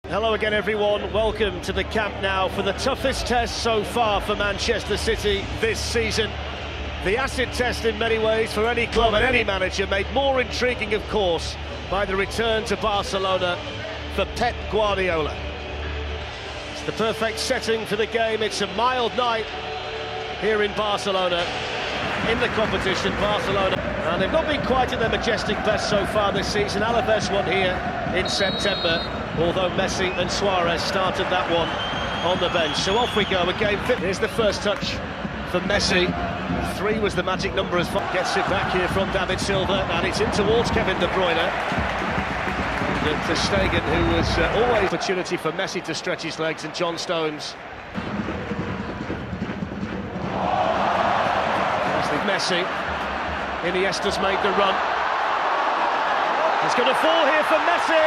Hello again everyone, welcome to the Camp Nou for the toughest test so far for Manchester City this season. The acid test in many ways for any club and any manager, made more intriguing of course by the return to Barcelona for Pep Guardiola. It's the perfect setting for the game. It's a mild night here in Barcelona in the competition. Barcelona, and they've not been quite at their majestic best so far this season. Alaves won here in September, although Messi and Suarez started that one on the bench. So off we go, a game fit. Here's the first touch for Messi. 3 was the magic number as far. Gets it back here from David Silva, and it's in towards Kevin De Bruyne. And to Stegen, who was always opportunity for Messi to stretch his legs, and John Stones. Messi, Iniesta's made the run. It's going to fall here for Messi,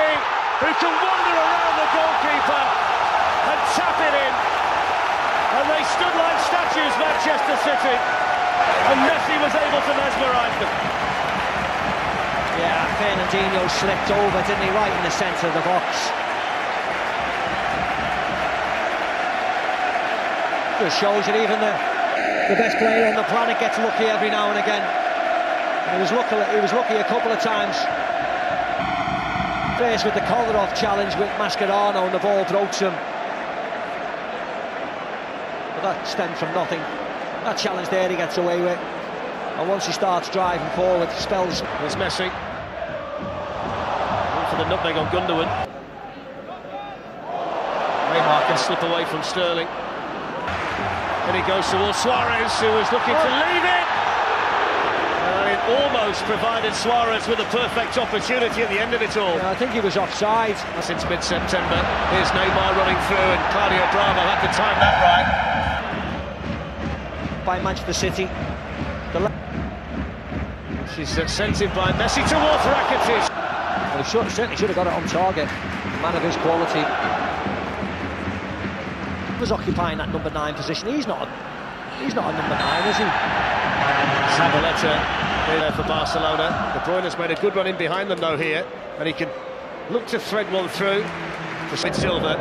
who can wander around the goalkeeper and tap it in. And they stood like statues, Manchester City, and Messi was able to mesmerise them. Yeah, Fernandinho slipped over, didn't he, right in the centre of the box. Just shows that even the best player on the planet gets lucky every now and again. And he was lucky a couple of times. Faced with the Kolarov challenge with Mascherano, and the ball broke him. But that stemmed from nothing. That challenge there he gets away with. And once he starts driving forward, spells. There's Messi. For the nutmeg on Gundogan. Neymar can slip away from Sterling. And he goes towards Suarez, who was looking to leave it. And it almost provided Suarez with a perfect opportunity at the end of it all. Yeah, I think he was offside. Since mid-September, here's Neymar running through, and Claudio Bravo had to time that right. By Manchester City. She's sent in by Messi towards Rakitic. Well, he certainly should have got it on target. Man of his quality. Was occupying that number 9 position. He's not a number 9, is he? Zabaleta there for Barcelona. De Bruyne's made a good run in behind them though here, and he can look to thread one through for Silva.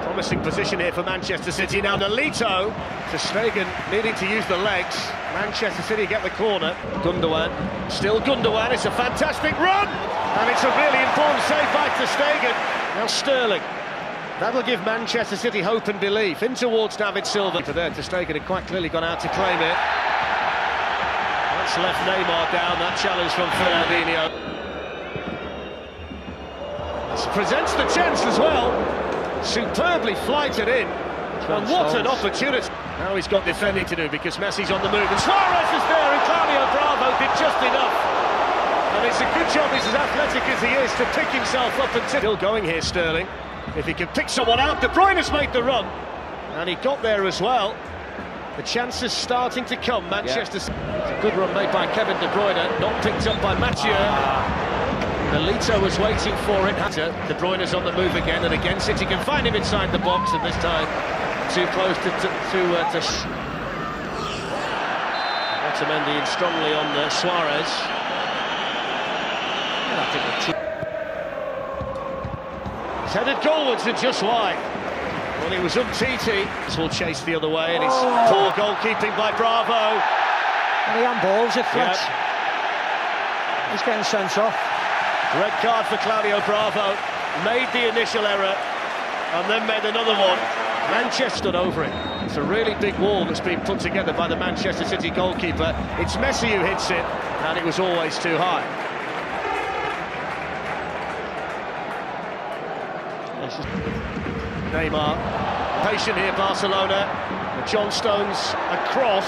Promising position here for Manchester City. Now Nolito to Stegen, needing to use the legs. Manchester City get the corner. Gundogan, still Gundogan. It's a fantastic run, and it's a really important save by ter Stegen. Now Sterling. That'll give Manchester City hope and belief. In towards David Silva. To there, ter Stegen had quite clearly gone out to claim it. That's left Neymar down. That challenge from Fernandinho. This presents the chance as well. Superbly flighted in. And what an opportunity. Now he's got defending to do, because Messi's on the move. And Suarez is there, and Claudio Bravo did just enough. And it's a good job, he's as athletic as he is, to pick himself up and still going here, Sterling. If he can pick someone out, De Bruyne's made the run, and he got there as well. The chance is starting to come. Manchester City. Yeah. A good run made by Kevin De Bruyne, not picked up by Mathieu. Nolito was waiting for it. De Bruyne's on the move again, and again City can find him inside the box, and this time too close to Otamendi in strongly on the Suarez. And I think he's headed goalwards and just wide. Well, it was Umtiti. This will chase the other way, and it's poor goalkeeping by Bravo. And he handballs it, Fletch. Yep. He's getting sent off. Red card for Claudio Bravo. Made the initial error, and then made another one. Manchester stood over it. It's a really big wall that's been put together by the Manchester City goalkeeper. It's Messi who hits it, and it was always too high. Neymar, patient here, Barcelona. And John Stones across.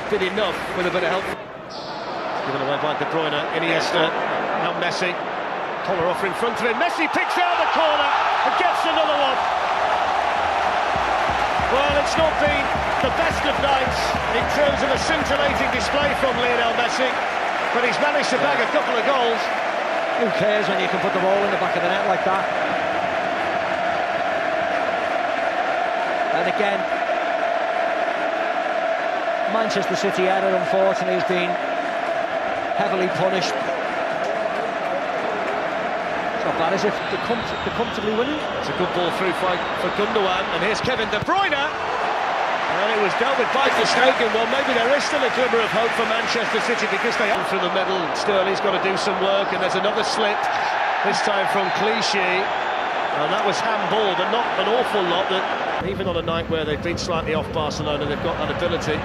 Did enough with a bit of help. Given away by De Bruyne, Iniesta, now Messi. Kolarov in front of him. Messi picks out the corner and gets another one. Well, it's not been the best of nights in terms of a scintillating display from Lionel Messi, but he's managed to bag a couple of goals. Who cares when you can put the ball in the back of the net like that? And again, Manchester City error, unfortunately, has been heavily punished. So not bad, is it? They're comfortably winning. It's a good ball through for Gundogan, and here's Kevin De Bruyne. And it was dealt with by Ter Stegen. Well, maybe there is still a glimmer of hope for Manchester City because they are through the middle. Sterling's got to do some work, and there's another slip, this time from Clichy. And that was handball, but not an awful lot. That even on a night where they've been slightly off Barcelona, they've got that ability.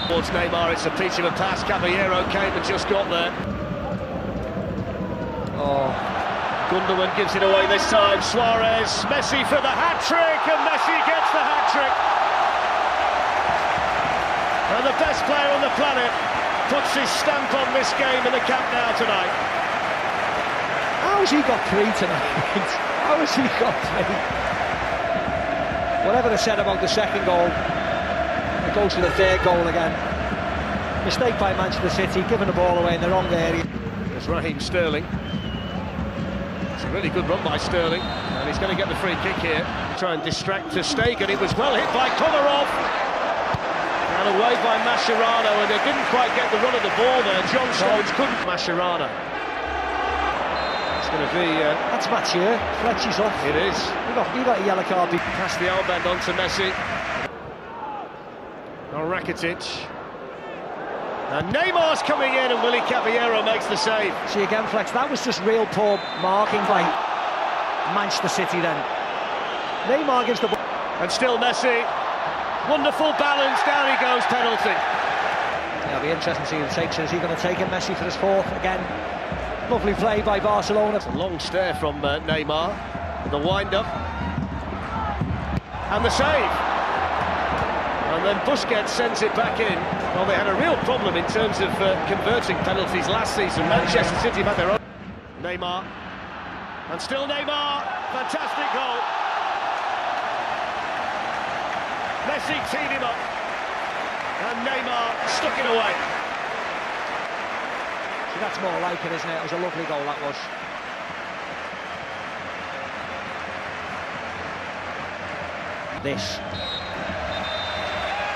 Towards Neymar, it's a peach of a pass. Caballero came and just got there. Oh, Gundogan gives it away this time. Suarez, Messi for the hat-trick, and Messi gets the hat-trick. And the best player on the planet puts his stamp on this game in the Camp Nou tonight. How's he got 3 tonight? How has he got 3? Whatever they said about the second goal, it goes to the third goal again. Mistake by Manchester City, giving the ball away in the wrong area. There's Raheem Sterling. It's a really good run by Sterling, and he's going to get the free kick here. Try and distract Ter Stegen. It was well hit by Kolarov. And away by Mascherano, and they didn't quite get the run of the ball there. John Stones couldn't. Mascherano. It's going to be... That's Mathieu. Fletcher's off. It is. He got a yellow card. Past the armband on to Messi. Now Rakitic. And Neymar's coming in, and Willy Caballero makes the save. See again, Flex, that was just real poor marking by Manchester City then. Neymar gives the ball. And still Messi. Wonderful balance, down he goes, penalty. It'll be interesting to see who takes it. Is he going to take it? Messi for his fourth again. Lovely play by Barcelona. It's a long stare from Neymar. The wind-up. And the save. And then Busquets sends it back in. Well, they had a real problem in terms of converting penalties last season. Manchester City had their own. Neymar. And still Neymar. Fantastic goal. Messi teed him up, and Neymar stuck it away. So that's more like it, isn't it? It was a lovely goal, that was. This.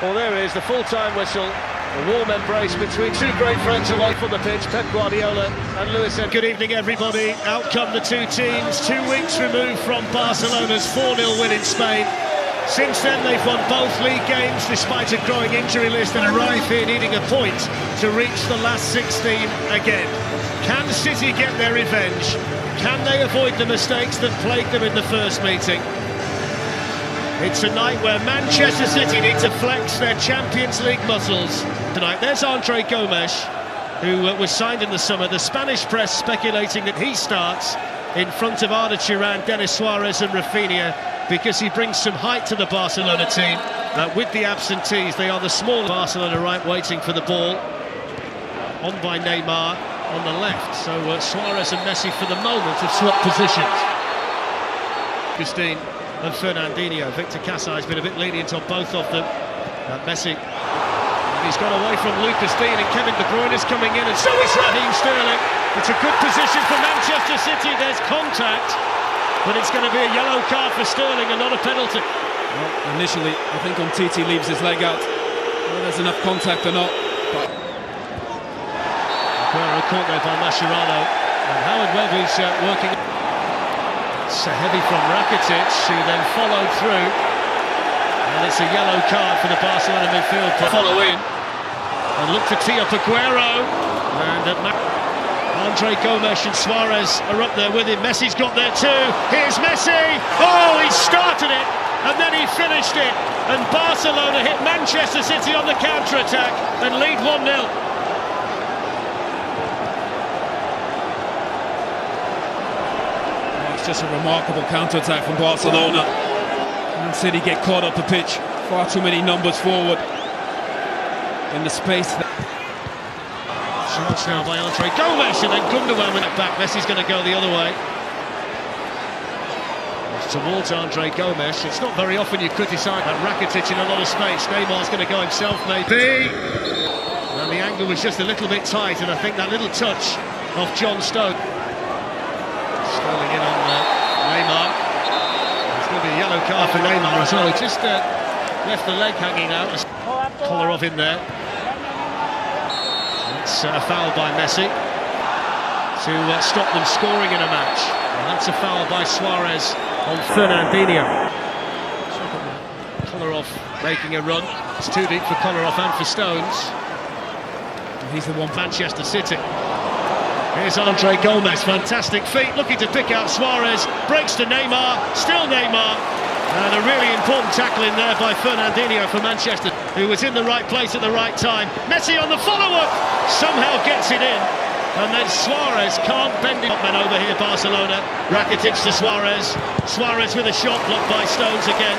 Well, there it is, the full-time whistle. A warm embrace between two great friends away from the pitch, Pep Guardiola and Luis Enrique. Good evening, everybody. Out come the two teams, 2 weeks removed from Barcelona's 4-0 win in Spain. Since then, they've won both league games despite a growing injury list and arrive here needing a point to reach the last 16 again. Can City get their revenge? Can they avoid the mistakes that plagued them in the first meeting? It's a night where Manchester City need to flex their Champions League muscles. Tonight, there's Andre Gomes, who was signed in the summer. The Spanish press speculating that he starts in front of Arda Turan, Denis Suarez and Rafinha, because he brings some height to the Barcelona team. With the absentees, they are the small Barcelona right, waiting for the ball. On by Neymar on the left, so Suarez and Messi for the moment have swapped positions. Agustin and Fernandinho. Victor Casai's been a bit lenient on both of them. Messi, he's gone away from Lucas Dean, and Kevin De Bruyne is coming in, and so is Raheem Sterling. It's a good position for Manchester City. There's contact, but it's going to be a yellow card for Sterling and not a penalty. Well, initially, I think Umtiti leaves his leg out. Whether there's enough contact or not. But Aguero caught there by Mascherano, and Howard Webb is working. It's heavy from Rakitic, who then followed through, and it's a yellow card for the Barcelona midfield. Follow in, and look to tee up Aguero, and Andre Gomes and Suarez are up there with him. Messi's got there too. Here's Messi. Oh, he started it, and then he finished it, and Barcelona hit Manchester City on the counter-attack and lead 1-0. just a remarkable counter-attack from Barcelona. Man City get caught up the pitch. Far too many numbers forward in the space. Chance now by Andre Gomes, and then Gundogan went it back. Messi's going to go the other way. It's towards Andre Gomes. It's not very often you criticise Rakitic in a lot of space. Neymar's going to go himself, maybe. And the angle was just a little bit tight, and I think that little touch of John Stones. Sterling in on Neymar. It's going to be a yellow card for Neymar as well. He just left the leg hanging out. Kolarov in there. It's a foul by Messi to stop them scoring in a match. And that's a foul by Suarez on Fernandinho. Kolarov making a run. It's too deep for Kolarov and for Stones. He's the one. Manchester City. Here's Andre Gomez, fantastic feet, looking to pick out Suarez. Breaks to Neymar, still Neymar. And a really important tackle in there by Fernandinho for Manchester, who was in the right place at the right time. Messi on the follow-up, somehow gets it in. And then Suarez can't bend it. Men over here, Barcelona. Rakitic to Suarez. Suarez with a shot blocked by Stones again.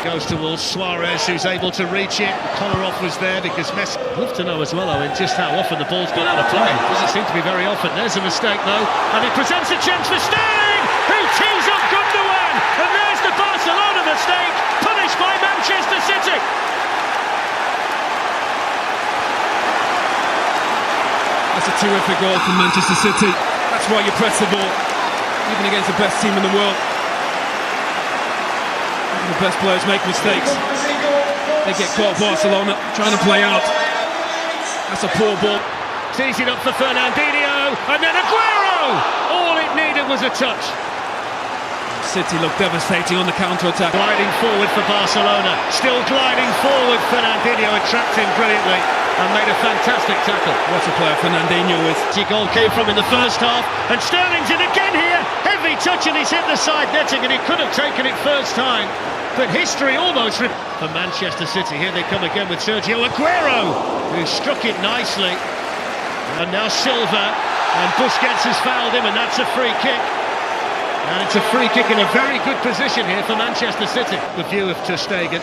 Goes towards Suarez, who's able to reach it. Kolarov was there because Messi... I'd love to know as well, Owen, just how often the ball's gone out of play. Doesn't seem to be very often. There's a mistake, though. And it presents a chance for Sterling, who tees up Gundogan. And there's the Barcelona mistake, punished by Manchester City. That's a terrific goal from Manchester City. That's why you press the ball, even against the best team in the world. Even the best players make mistakes. They get caught. Barcelona trying to play out. That's a poor ball. Tees it up for Fernandinho, and then Aguero! All it needed was a touch. City look devastating on the counter-attack. Gliding forward for Barcelona. Still gliding forward. Fernandinho attracts him brilliantly and made a fantastic tackle. What a player Fernandinho is. The goal came from in the first half, and Sterling's in again here. Heavy touch, and he's hit the side netting, and he could have taken it first time. But history almost for Manchester City. Here they come again with Sergio Aguero, who struck it nicely. And now Silva, and Busquets has fouled him, and that's a free kick. And it's a free kick in a very good position here for Manchester City. The view of Ter Stegen.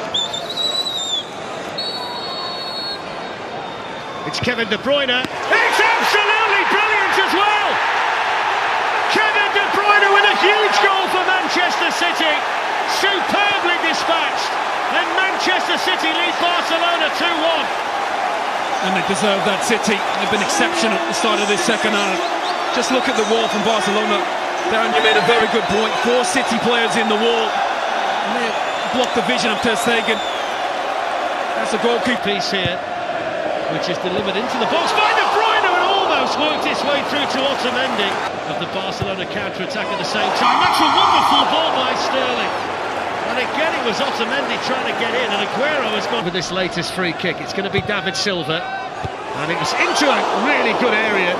It's Kevin De Bruyne. It's absolutely brilliant as well! Kevin De Bruyne with a huge goal for Manchester City. Superbly dispatched. And Manchester City lead Barcelona 2-1. And they deserve that. City, they've been exceptional at the start of this second half. Just look at the wall from Barcelona. Darren, you made a very good point. 4 City players in the wall. And they blocked the vision of Ter Stegen. That's a goalkeeper piece here, which is delivered into the box by De Bruyne, and almost worked its way through to Otamendi. Of the Barcelona counter-attack at the same time. That's a wonderful ball by Sterling. And again it was Otamendi trying to get in, and Aguero has gone with this latest free kick. It's going to be David Silva, and it was into a really good area.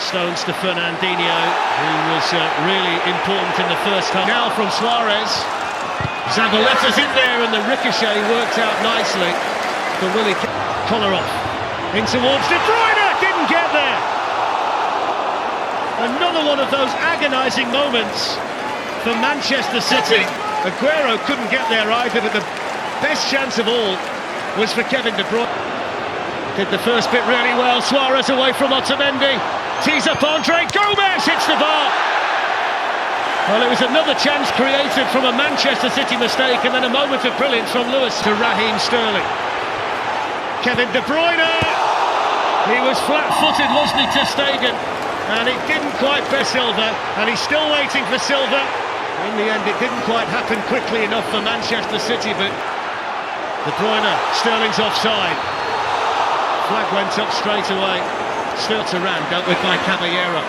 Stones to Fernandinho, who was really important in the first half. Now from Suarez. Zabaleta's in there, and the ricochet worked out nicely for Willie Kolarov. In towards De Bruyne, didn't get there. Another one of those agonising moments for Manchester City. Aguero couldn't get there either, but the best chance of all was for Kevin De Bruyne. Did the first bit really well. Suarez away from Otamendi. Tees up Andre Gomez, hits the bar. Well, it was another chance created from a Manchester City mistake, and then a moment of brilliance from Lewis to Raheem Sterling. Kevin De Bruyne. He was flat-footed, wasn't he, Ter Stegen? And it didn't quite bear Silva, and he's still waiting for Silva. In the end, it didn't quite happen quickly enough for Manchester City, but De Bruyne, Sterling's offside. Flag went up straight away. Sturteran dealt with by Caballero.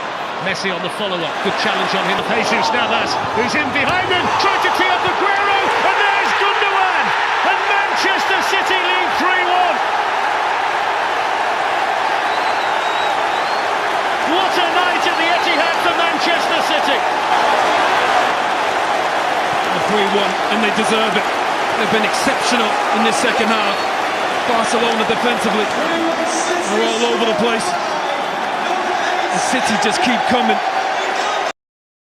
Messi on the follow-up. Good challenge on him. Jesus Navas, who's in behind him, tried to tee up Aguero, and there's Gundogan, and Manchester City lead 3-1. What a night at the Etihad for Manchester City. 3-1, and they deserve it. They've been exceptional in this second half. Barcelona defensively are all over the place. The City just keep coming.